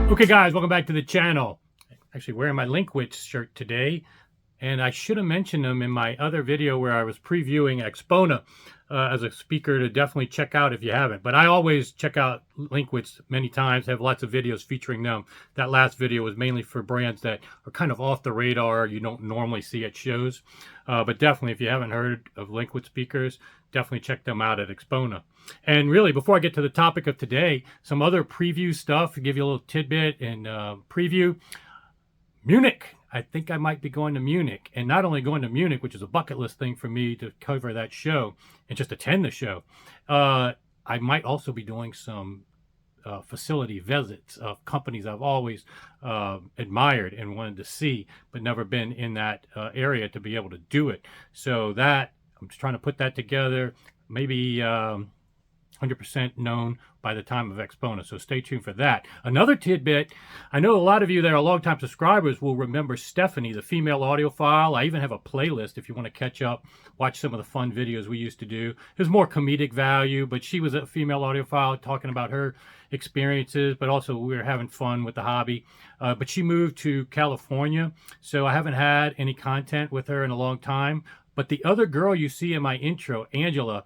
Okay guys, welcome back to the channel. Actually wearing my Linkwitz shirt today, and I should have mentioned them in my other video where I was previewing Expona as a speaker to definitely check out if you haven't. But I always check out Linkwitz many times, have lots of videos featuring them. That last video was mainly for brands that are kind of off the radar, you don't normally see at shows. But definitely, if you haven't heard of Linkwitz speakers, definitely check them out at Expona. And really, before I get to the topic of today, some other preview stuff to give you a little tidbit and preview. Munich. I think I might be going to Munich, and not only going to Munich, which is a bucket list thing for me to cover that show and just attend the show. I might also be doing some facility visits of companies I've always admired and wanted to see, but never been in that area to be able to do it. So that I'm just trying to put that together. Maybe 100% known by the time of Expona, so stay tuned for that. Another tidbit, I know a lot of you that are longtime subscribers will remember Stephanie, the female audiophile. I even have a playlist if you want to catch up, watch some of the fun videos we used to do. There's more comedic value, but she was a female audiophile talking about her experiences, but also we were having fun with the hobby. But she moved to California, so I haven't had any content with her in a long time. But the other girl you see in my intro, Angela,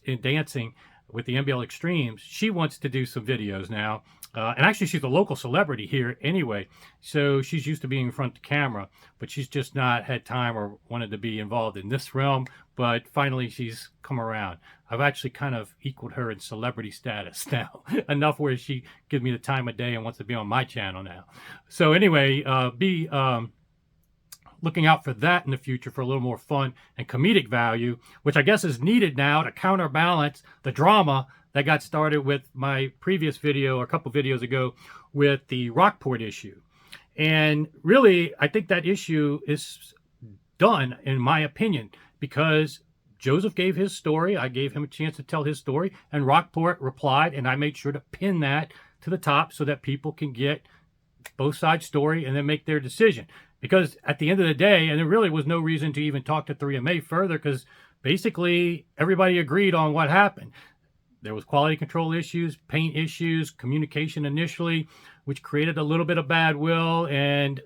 in dancing with the MBL Extremes, she wants to do some videos now. And actually, she's a local celebrity here anyway. So she's used to being in front of the camera, but she's just not had time or wanted to be involved in this realm. But finally, she's come around. I've actually kind of equaled her in celebrity status now. Enough where she gives me the time of day and wants to be on my channel now. So anyway, be looking out for that in the future for a little more fun and comedic value, which I guess is needed now to counterbalance the drama that got started with my previous video, or a couple videos ago, with the Rockport issue. And really, I think that issue is done, in my opinion, because Joseph gave his story, I gave him a chance to tell his story, and Rockport replied, and I made sure to pin that to the top so that people can get both sides' story and then make their decision. Because at the end of the day, and there really was no reason to even talk to 3MA further, because basically everybody agreed on what happened. There was quality control issues, paint issues, communication initially, which created a little bit of bad will, and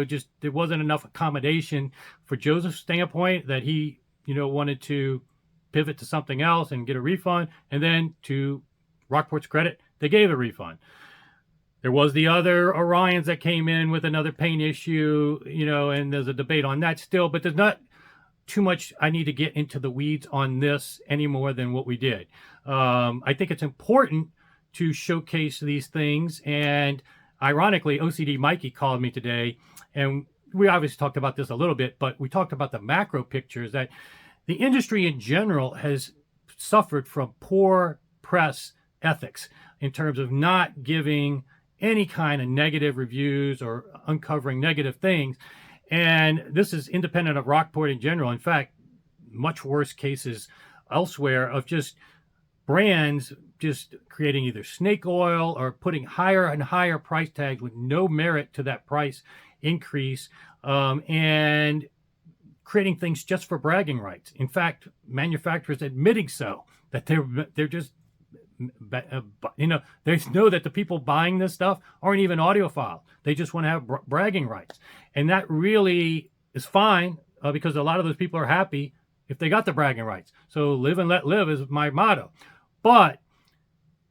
just there wasn't enough accommodation for Joseph's standpoint that he wanted to pivot to something else and get a refund. And then to Rockport's credit, they gave a refund. There was the other Orions that came in with another paint issue, and there's a debate on that still, but there's not too much I need to get into the weeds on this any more than what we did. I think it's important to showcase these things, and ironically, OCD Mikey called me today, and we obviously talked about this a little bit, but we talked about the macro pictures, that the industry in general has suffered from poor press ethics in terms of not giving any kind of negative reviews or uncovering negative things. And this is independent of Rockport in general. In fact, much worse cases elsewhere of just brands just creating either snake oil or putting higher and higher price tags with no merit to that price increase, and creating things just for bragging rights. In fact, manufacturers admitting so, that they're just they know that the people buying this stuff aren't even audiophile. They just want to have bragging rights. And that really is fine, because a lot of those people are happy if they got the bragging rights. So live and let live is my motto. But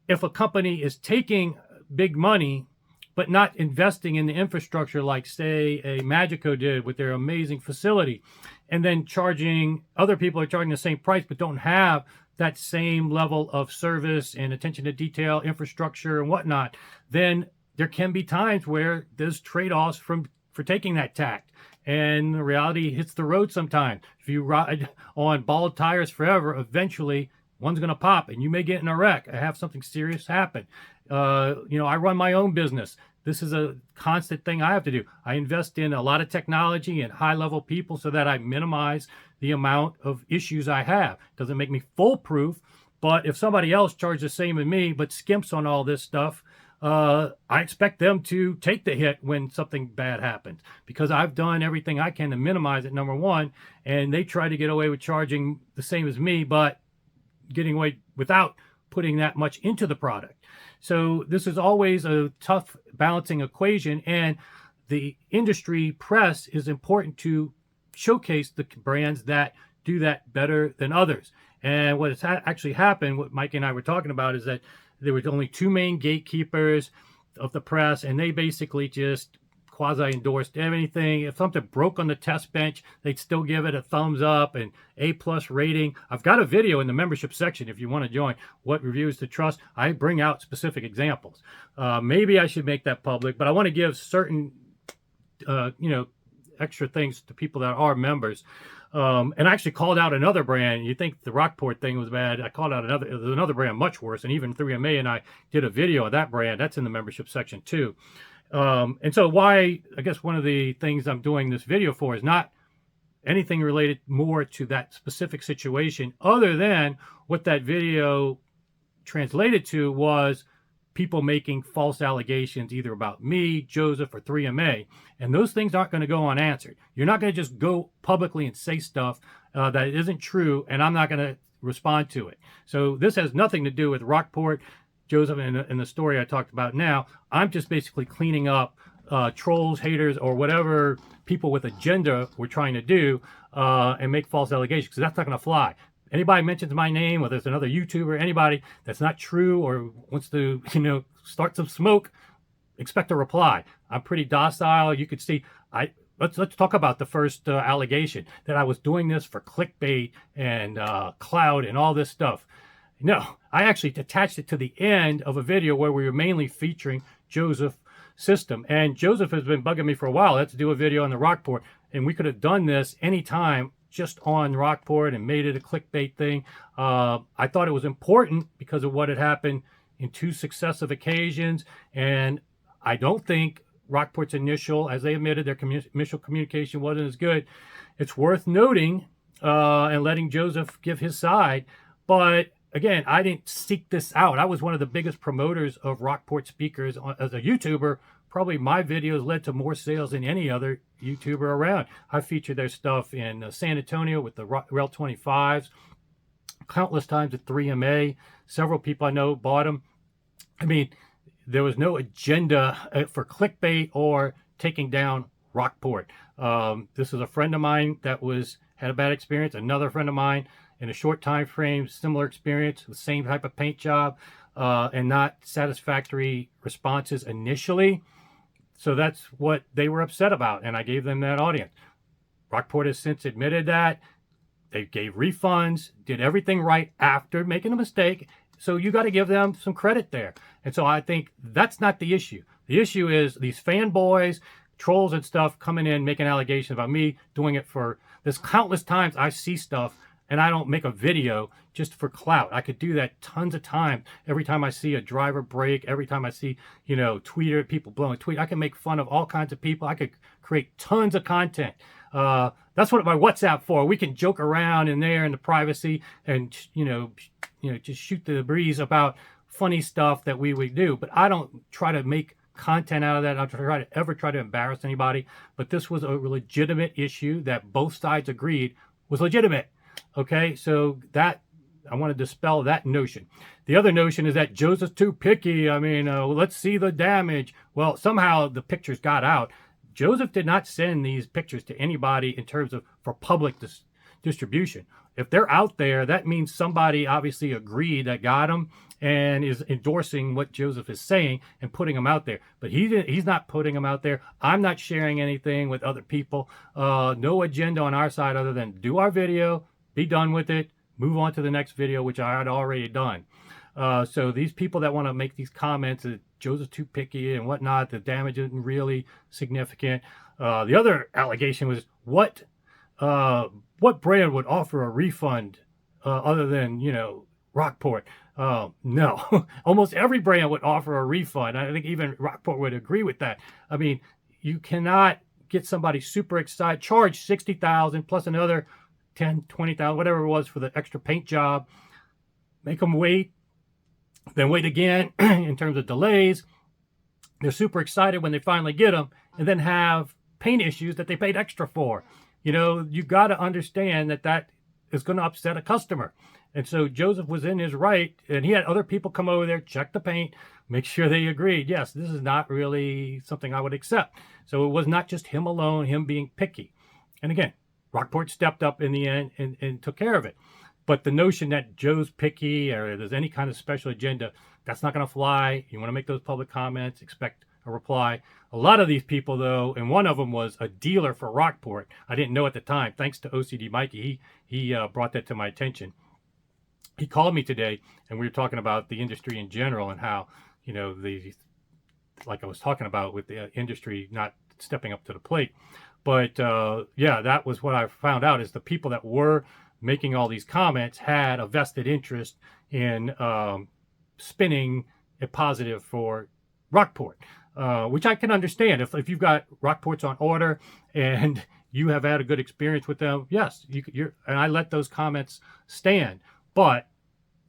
if a company is taking big money but not investing in the infrastructure like, say, a Magico did with their amazing facility, and then other people are charging the same price but don't have that same level of service and attention to detail, infrastructure and whatnot, then there can be times where there's trade-offs for taking that tact. And the reality hits the road sometimes. If you ride on bald tires forever, eventually one's going to pop and you may get in a wreck or have something serious happen. I run my own business. This is a constant thing I have to do. I invest in a lot of technology and high-level people so that I minimize the amount of issues I have. Doesn't make me foolproof, but if somebody else charges the same as me but skimps on all this stuff, I expect them to take the hit when something bad happens, because I've done everything I can to minimize it, number one, and they try to get away with charging the same as me, but getting away without putting that much into the product. So this is always a tough balancing equation, and the industry press is important to showcase the brands that do that better than others. And what has actually happened, what Mike and I were talking about, is that there were only two main gatekeepers of the press, and they basically just quasi-endorsed anything. If something broke on the test bench, they'd still give it a thumbs up and A+ rating. I've got a video in the membership section if you want to join, what reviews to trust. I bring out specific examples. Maybe I should make that public, but I want to give certain extra things to people that are members. And I actually called out another brand. You think the Rockport thing was bad. I called out another brand much worse, and even 3MA and I did a video of that brand. That's in the membership section too. And so I guess one of the things I'm doing this video for is not anything related more to that specific situation, other than what that video translated to was people making false allegations either about me, Joseph, or 3MA. And those things aren't going to go unanswered. You're not going to just go publicly and say stuff that isn't true, and I'm not going to respond to it. So this has nothing to do with Rockport, Joseph, and the story I talked about now. I'm just basically cleaning up trolls, haters, or whatever people with agenda were trying to do and make false allegations, because that's not going to fly. Anybody mentions my name, whether it's another YouTuber, anybody that's not true or wants to, start some smoke, expect a reply. I'm pretty docile. You could see, let's talk about the first allegation, that I was doing this for clickbait and cloud and all this stuff. No, I actually attached it to the end of a video where we were mainly featuring Joseph's system. And Joseph has been bugging me for a while. Let's do a video on the Rockport. And we could have done this anytime just on Rockport and made it a clickbait thing. I thought it was important because of what had happened in 2 successive occasions. And I don't think Rockport's initial, as they admitted, their initial communication wasn't as good. It's worth noting and letting Joseph give his side. But again, I didn't seek this out. I was one of the biggest promoters of Rockport speakers as a YouTuber. Probably my videos led to more sales than any other YouTuber around. I featured their stuff in San Antonio with the Rel 25s, countless times at 3MA. Several people I know bought them. I mean, there was no agenda for clickbait or taking down Rockport. This is a friend of mine that had a bad experience. Another friend of mine in a short time frame, similar experience, the same type of paint job, and not satisfactory responses initially. So that's what they were upset about, and I gave them that audience. Rockport has since admitted that. They gave refunds, did everything right after making a mistake. So you got to give them some credit there. And so I think that's not the issue. The issue is these fanboys, trolls and stuff coming in, making allegations about me doing it for this. Countless times I see stuff and I don't make a video just for clout. I could do that tons of times. Every time I see a driver break, every time I see, tweeter, people blowing tweet, I can make fun of all kinds of people. I could create tons of content. That's what my WhatsApp for. We can joke around in there in the privacy and, just shoot the breeze about funny stuff that we would do. But I don't try to make content out of that. I don't ever try to embarrass anybody. But this was a legitimate issue that both sides agreed was legitimate. Okay, so that I want to dispel that notion. The other notion is that Joseph's too picky. I mean, let's see the damage. Well, somehow the pictures got out. Joseph did not send these pictures to anybody in terms of for public distribution. If they're out there, that means somebody obviously agreed that got them and is endorsing what Joseph is saying and putting them out there. But he's not putting them out there. I'm not sharing anything with other people. No agenda on our side other than do our video, be done with it, move on to the next video, which I had already done. So these people that want to make these comments that Joseph's too picky and whatnot, the damage isn't really significant. The other allegation was what brand would offer a refund other than, Rockport? No, almost every brand would offer a refund. I think even Rockport would agree with that. I mean, you cannot get somebody super excited, charge $60,000 plus another 10, 20,000, whatever it was for the extra paint job, make them wait, then wait again in terms of delays. They're super excited when they finally get them and then have paint issues that they paid extra for. You got to understand that is going to upset a customer. And so Joseph was in his right, and he had other people come over there, check the paint, make sure they agreed, yes, this is not really something I would accept. So it was not just him alone, him being picky. And again, Rockport stepped up in the end and took care of it. But the notion that Joe's picky or there's any kind of special agenda, that's not going to fly. You want to make those public comments, expect a reply. A lot of these people, though, and one of them was a dealer for Rockport. I didn't know at the time. Thanks to OCD Mikey, he brought that to my attention. He called me today, and we were talking about the industry in general and how, you know, like I was talking about with the industry not stepping up to the plate. But yeah, that was what I found out is the people that were making all these comments had a vested interest in spinning a positive for Rockport, which I can understand. If you've got Rockports on order and you have had a good experience with them, yes, you're, and I let those comments stand, but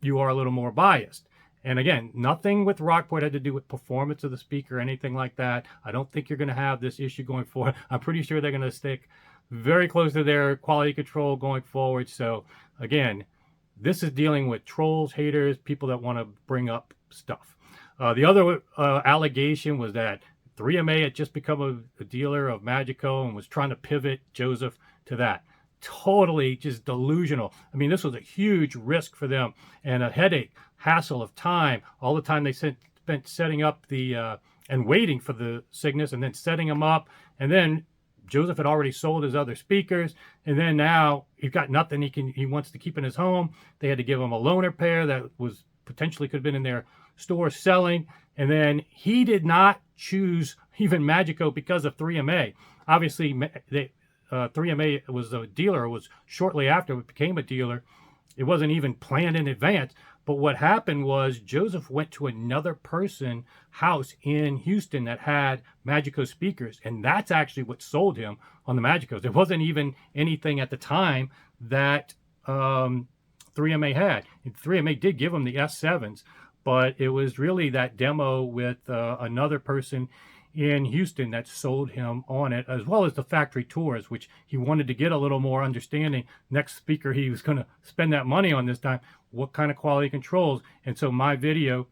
you are a little more biased. And again, nothing with Rockport had to do with performance of the speaker or anything like that. I don't think you're going to have this issue going forward. I'm pretty sure they're going to stick very close to their quality control going forward. So again, this is dealing with trolls, haters, people that want to bring up stuff. The other allegation was that 3MA had just become a dealer of Magico and was trying to pivot Joseph to that. Totally just delusional. I mean, this was a huge risk for them and a headache, hassle of time. All the time they spent setting up the and waiting for the Cygnus and then setting them up. And then Joseph had already sold his other speakers, and then now he's got nothing he wants to keep in his home. They had to give him a loaner pair that was potentially could have been in their store selling, and then he did not choose even Magico because of 3MA. Obviously, 3MA was a dealer. It was shortly after it became a dealer. It wasn't even planned in advance. But what happened was Joseph went to another person's house in Houston that had Magico speakers, and that's actually what sold him on the Magicos. There wasn't even anything at the time that 3MA had. And 3MA did give him the S7s, but it was really that demo with another person in Houston that sold him on it, as well as the factory tours, which he wanted to get a little more understanding. Next speaker he was going to spend that money on this time, what kind of quality controls. And so my video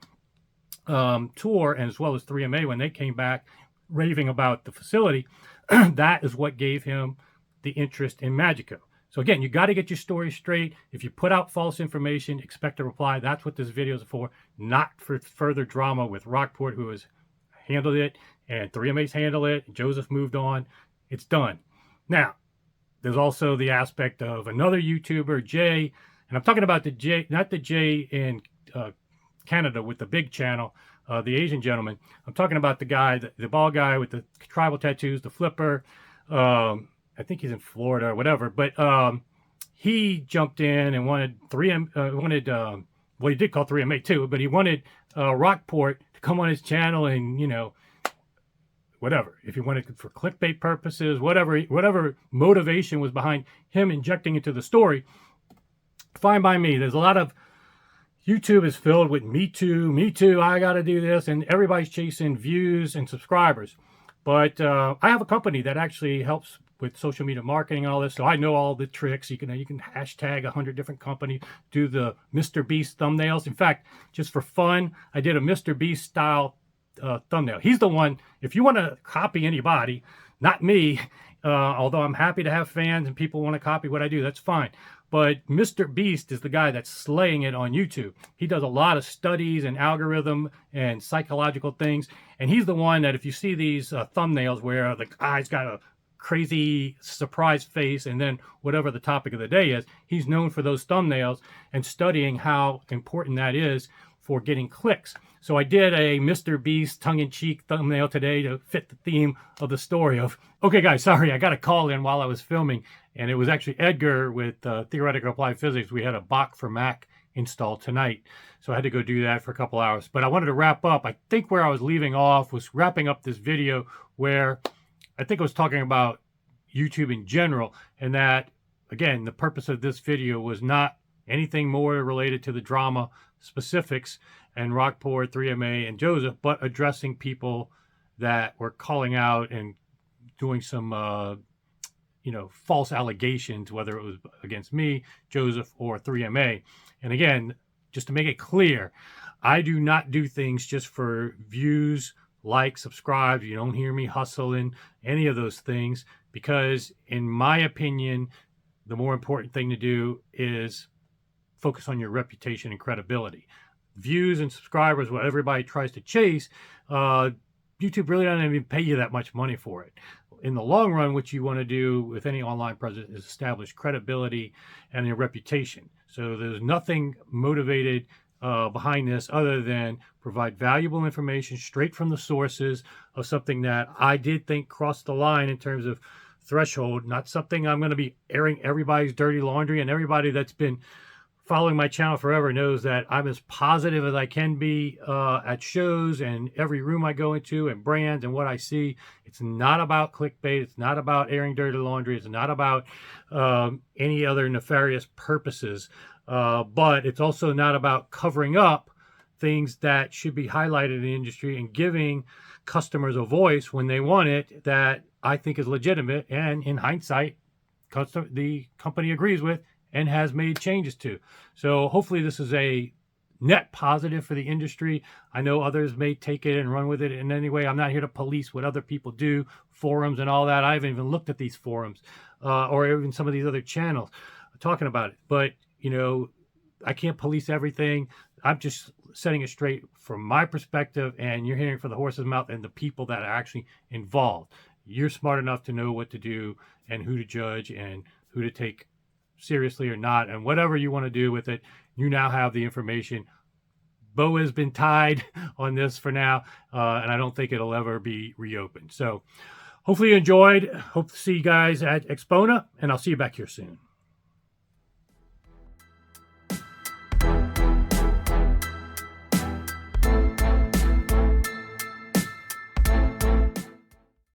tour, and as well as 3MA, when they came back raving about the facility, that is what gave him the interest in Magico. So again, you got to get your story straight. If you put out false information, expect a reply. That's what this video is for, not for further drama with Rockport, who has handled it, and 3MA's handled it. Joseph moved on. It's done. Now, there's also the aspect of another YouTuber, Jay, and I'm talking about the Jay, not the Jay in Canada with the big channel, the Asian gentleman. I'm talking about the guy, the bald guy with the tribal tattoos, the flipper. I think he's in Florida or whatever, but he jumped in and wanted well, he did call 3MA too, but he wanted Rockport to come on his channel and, you know, whatever, if he wanted for clickbait purposes, whatever motivation was behind him injecting into the story, fine by me. There's a lot of, YouTube is filled with me too, I got to do this, and everybody's chasing views and subscribers. But I have a company that actually helps with social media marketing and all this, so I know all the tricks. You can hashtag 100 different companies, do the Mr. Beast thumbnails. In fact, just for fun, I did a Mr. Beast style thumbnail. He's the one, if you want to copy anybody, not me, although I'm happy to have fans and people want to copy what I do, that's fine. But Mr. Beast is the guy that's slaying it on YouTube. He does a lot of studies and algorithm and psychological things. And he's the one that if you see these thumbnails where the guy's got a crazy surprise face and then whatever the topic of the day is, he's known for those thumbnails and studying how important that is for getting clicks. So I did a Mr. Beast tongue-in-cheek thumbnail today to fit the theme of the story of, okay guys, sorry, I got a call in while I was filming, and it was actually Edgar with Theoretical Applied Physics. We had a Bach for Mac installed tonight, so I had to go do that for a couple hours. But I wanted to wrap up. I think where I was leaving off was wrapping up this video where I think I was talking about YouTube in general, and that, again, the purpose of this video was not anything more related to the drama specifics and Rockport, 3MA, and Joseph, but addressing people that were calling out and doing some false allegations, whether it was against me, Joseph, or 3MA. And again, just to make it clear, I do not do things just for views, like, subscribe. You don't hear me hustling any of those things, because in my opinion, the more important thing to do is focus on your reputation and credibility. Views and subscribers, what everybody tries to chase, YouTube really doesn't even pay you that much money for it. In the long run, what you want to do with any online presence is establish credibility and your reputation. So there's nothing motivated behind this other than provide valuable information straight from the sources of something that I did think crossed the line in terms of threshold, not something I'm going to be airing everybody's dirty laundry. And everybody that's been following my channel forever knows that I'm as positive as I can be at shows and every room I go into and brands and what I see. It's not about clickbait. It's not about airing dirty laundry. It's not about any other nefarious purposes. But it's also not about covering up things that should be highlighted in the industry and giving customers a voice when they want it that I think is legitimate and in hindsight, the company agrees with and has made changes to. So hopefully this is a net positive for the industry. I know others may take it and run with it in any way. I'm not here to police what other people do, forums and all that. I haven't even looked at these forums or even some of these other channels talking about it. But, I can't police everything. I'm just setting it straight from my perspective, and you're hearing from the horse's mouth and the people that are actually involved. You're smart enough to know what to do and who to judge and who to take seriously or not, and whatever you want to do with it, you now have the information. Bow has been tied on this for now, and I don't think it'll ever be reopened. So hopefully you enjoyed. Hope to see you guys at Expona, and I'll see you back here soon.